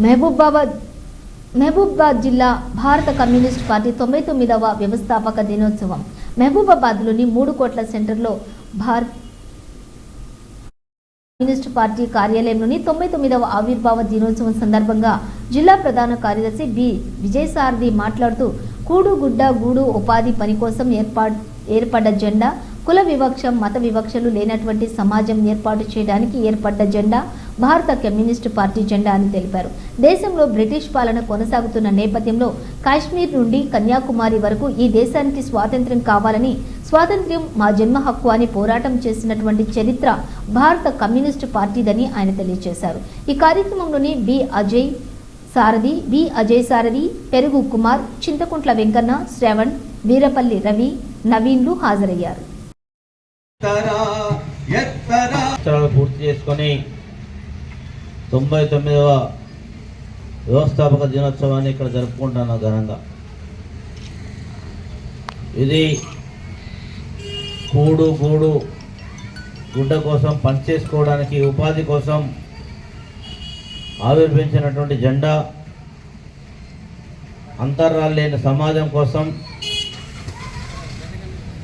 మహబూబాబాద్ జిల్లా భారత communist party 99వ వ్యవస్థాపక దినోత్సవం మహబూబాబాద్లోని 3 కోట్ల సెంటర్లో భారత కమ్యూనిస్ట్ పార్టీ కార్యాలయంలోని 99వ ఆవిర్భావ దినోత్సవం సందర్భంగా జిల్లా ప్రధాన కార్యదర్శి బి విజయసారథి మాట్లాడుతూ కూడు గుడ్డ గూడు ఉపాధి పని కోసం ఏర్పడ్డ జెండా, కుల వివక్ష మత వివక్షలు లేనటువంటి సమాజం ఏర్పాటు చేయడానికి ఏర్పడ్డ జెండా భారత కమ్యూనిస్ట్ పార్టీ జెండా అని తెలిపారు. దేశంలో బ్రిటిష్ పాలన కొనసాగుతున్న నేపథ్యంలో కాశ్మీర్ నుండి కన్యాకుమారి వరకు ఈ దేశానికి స్వాతంత్ర్యం కావాలని, స్వాతంత్ర్యం మా జన్మ హక్కు అని పోరాటం చేసినటువంటి చరిత్ర భారత కమ్యూనిస్ట్ పార్టీదని ఆయన తెలియజేశారు. ఈ కార్యక్రమంలోని బి అజయ్ సారథి, పెరుగు కుమార్, చింతకుంట్ల వెంకన్న, శ్రవణ్, వీరపల్లి రవి, నవీన్లు హాజరయ్యారు. పూర్తి చేసుకొని 99వ వ్యవస్థాపక దినోత్సవాన్ని ఇక్కడ జరుపుకుంటున్నాం ఘనంగా. ఇది కూడు గూడు గుడ్డ కోసం పనిచేసుకోవడానికి, ఉపాధి కోసం ఆవిర్భించినటువంటి జెండా, అంతరాలు లేని సమాజం కోసం,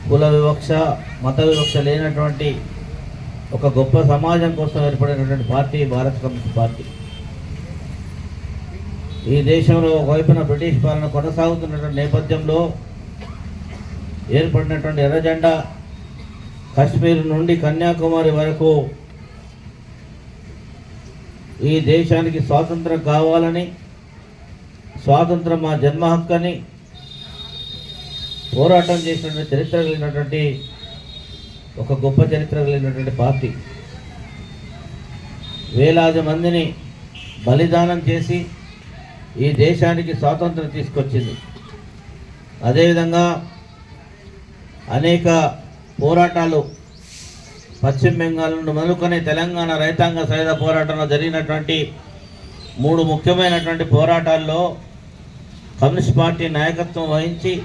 కుల వివక్ష మత వివక్ష లేనటువంటి ఒక గొప్ప సమాజం కోసం ఏర్పడినటువంటి పార్టీ భారత కమ్యూనిస్ట్ పార్టీ. ఈ దేశంలో ఒకవైపున బ్రిటిష్ పాలన కొనసాగుతున్నటువంటి నేపథ్యంలో ఏర్పడినటువంటి ఎర్ర జెండా కాశ్మీర్ నుండి కన్యాకుమారి వరకు ఈ దేశానికి స్వాతంత్రం కావాలని, స్వాతంత్రం మా జన్మ హక్కని పోరాటం చేసినటువంటి చరిత్ర కలిగినటువంటి ఒక గొప్ప చరిత్ర కలిగినటువంటి పార్టీ. వేలాది మందిని బలిదానం చేసి ఈ దేశానికి స్వాతంత్రం తీసుకొచ్చింది. అదేవిధంగా అనేక పోరాటాలు పశ్చిమ బెంగాల్ నుండి మొదలుకొని తెలంగాణ రైతాంగ సాయుధ పోరాటంలో జరిగినటువంటి 3 ముఖ్యమైనటువంటి పోరాటాల్లో కమ్యూనిస్ట్ పార్టీ నాయకత్వం వహించి